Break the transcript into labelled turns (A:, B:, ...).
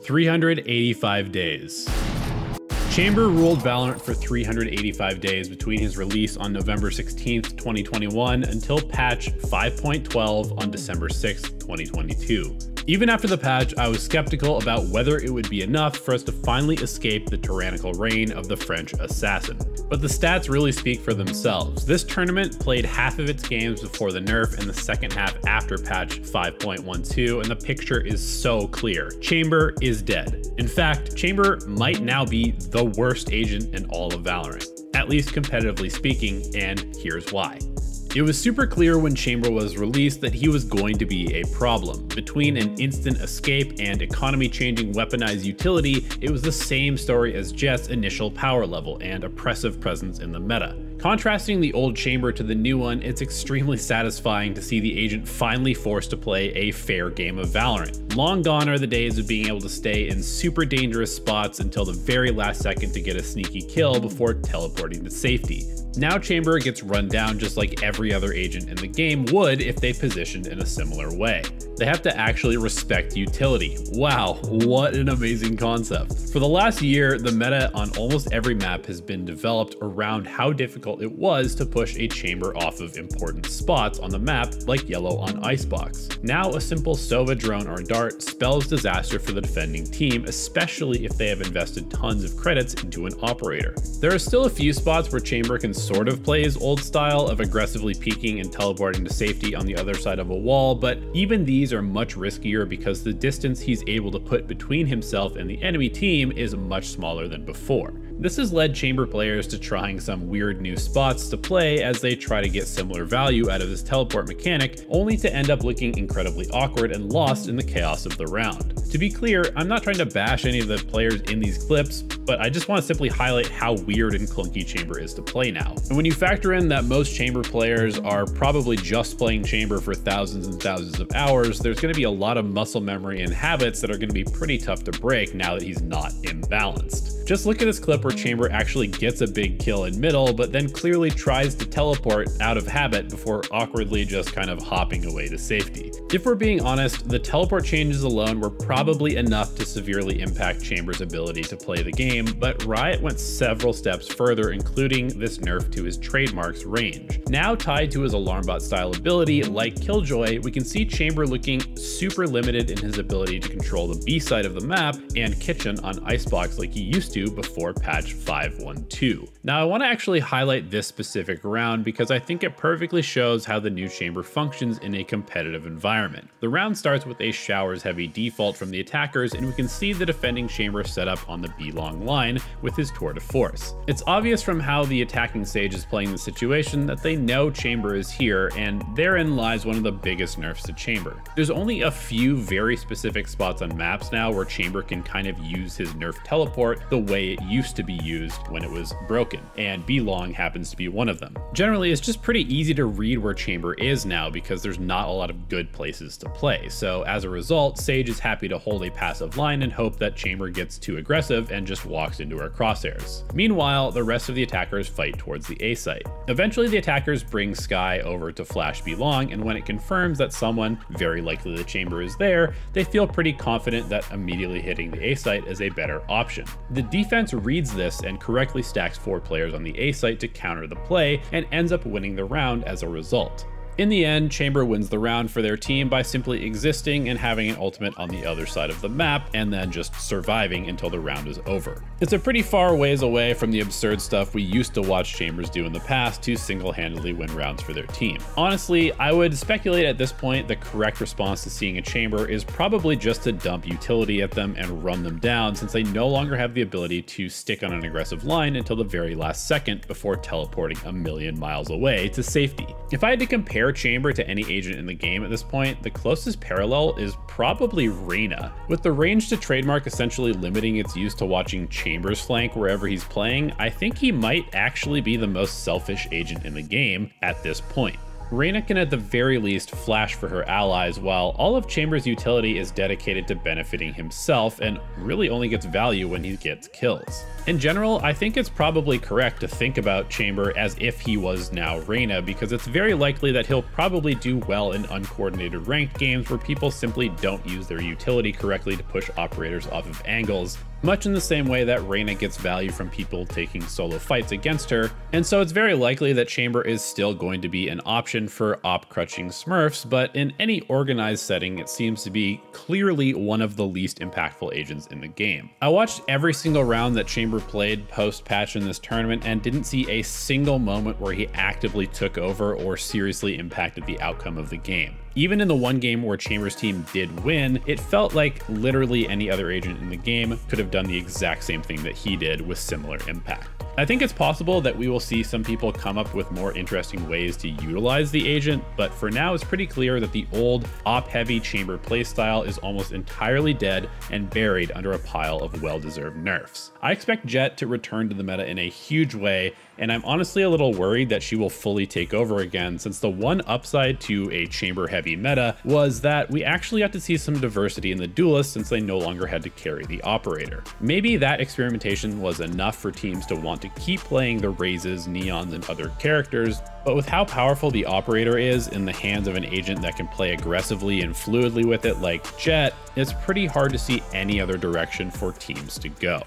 A: 385 days. Chamber ruled Valorant for 385 days between his release on November 16th, 2021 until patch 5.12 on December 6th, 2022. Even after the patch, I was skeptical about whether it would be enough for us to finally escape the tyrannical reign of the French assassin. But the stats really speak for themselves. This tournament played half of its games before the nerf and the second half after patch 5.12, and the picture is so clear. Chamber is dead. In fact, Chamber might now be the worst agent in all of Valorant, at least competitively speaking, and here's why. It was super clear when Chamber was released that he was going to be a problem. Between an instant escape and economy-changing weaponized utility, it was the same story as Jett's initial power level and oppressive presence in the meta. Contrasting the old Chamber to the new one, it's extremely satisfying to see the agent finally forced to play a fair game of Valorant. Long gone are the days of being able to stay in super dangerous spots until the very last second to get a sneaky kill before teleporting to safety. Now Chamber gets run down just like every other agent in the game would if they positioned in a similar way. They have to actually respect utility. Wow, what an amazing concept. For the last year, the meta on almost every map has been developed around how difficult it was to push a Chamber off of important spots on the map, like yellow on Icebox. Now a simple Sova drone or dart spells disaster for the defending team, especially if they have invested tons of credits into an operator. There are still a few spots where Chamber can sort of play his old style of aggressively peeking and teleporting to safety on the other side of a wall, but even these are much riskier because the distance he's able to put between himself and the enemy team is much smaller than before. This has led Chamber players to trying some weird new spots to play as they try to get similar value out of his teleport mechanic, only to end up looking incredibly awkward and lost in the chaos of the round. To be clear, I'm not trying to bash any of the players in these clips, but I just want to simply highlight how weird and clunky Chamber is to play now. And when you factor in that most Chamber players are probably just playing Chamber for thousands and thousands of hours, there's going to be a lot of muscle memory and habits that are going to be pretty tough to break now that he's not imbalanced. Just look at this clip where Chamber actually gets a big kill in middle, but then clearly tries to teleport out of habit before awkwardly just kind of hopping away to safety. If we're being honest, the teleport changes alone were probably enough to severely impact Chamber's ability to play the game, but Riot went several steps further, including this nerf to his trademark's range. Now tied to his alarm bot style ability, like Killjoy, we can see Chamber looking super limited in his ability to control the B side of the map and kitchen on Icebox like he used to before patch 5.12. Now I want to actually highlight this specific round because I think it perfectly shows how the new Chamber functions in a competitive environment. The round starts with a showers heavy default from the attackers, and we can see the defending Chamber set up on the B long line with his tour de force. It's obvious from how the attacking Sage is playing the situation that they know Chamber is here, and therein lies one of the biggest nerfs to Chamber. There's only a few very specific spots on maps now where Chamber can kind of use his nerf teleport the way it used to be used when it was broken, and B long happens to be one of them. Generally, it's just pretty easy to read where Chamber is now because there's not a lot of good places to play, so as a result, Sage is happy to hold a passive line and hope that Chamber gets too aggressive and just walks into her crosshairs. Meanwhile, the rest of the attackers fight towards the A site. Eventually, the attackers bring Skye over to flash B long, and when it confirms that someone, very likely the Chamber, is there, they feel pretty confident that immediately hitting the A site is a better option. The defense reads this and correctly stacks 4 players on the A site to counter the play and ends up winning the round as a result. In the end, Chamber wins the round for their team by simply existing and having an ultimate on the other side of the map, and then just surviving until the round is over. It's a pretty far ways away from the absurd stuff we used to watch Chambers do in the past to single-handedly win rounds for their team. Honestly, I would speculate at this point the correct response to seeing a Chamber is probably just to dump utility at them and run them down, since they no longer have the ability to stick on an aggressive line until the very last second before teleporting a million miles away to safety. If I had to compare Chamber to any agent in the game at this point, the closest parallel is probably Reyna. With the range to trademark essentially limiting its use to watching Chamber's flank wherever he's playing, I think he might actually be the most selfish agent in the game at this point. Reyna can at the very least flash for her allies, while all of Chamber's utility is dedicated to benefiting himself and really only gets value when he gets kills. In general, I think it's probably correct to think about Chamber as if he was now Reyna, because it's very likely that he'll probably do well in uncoordinated ranked games where people simply don't use their utility correctly to push operators off of angles, much in the same way that Reyna gets value from people taking solo fights against her, and so it's very likely that Chamber is still going to be an option for op-crutching smurfs, but in any organized setting, it seems to be clearly one of the least impactful agents in the game. I watched every single round that Chamber played post-patch in this tournament and didn't see a single moment where he actively took over or seriously impacted the outcome of the game. Even in the one game where Chamber's team did win, it felt like literally any other agent in the game could have done the exact same thing that he did with similar impact. I think it's possible that we will see some people come up with more interesting ways to utilize the agent, but for now it's pretty clear that the old op-heavy Chamber playstyle is almost entirely dead and buried under a pile of well-deserved nerfs. I expect Jett to return to the meta in a huge way, and I'm honestly a little worried that she will fully take over again, since the one upside to a Chamber-heavy meta was that we actually got to see some diversity in the duelists since they no longer had to carry the operator. Maybe that experimentation was enough for teams to want to keep playing the Razes, Neons, and other characters, but with how powerful the operator is in the hands of an agent that can play aggressively and fluidly with it like Jett, it's pretty hard to see any other direction for teams to go.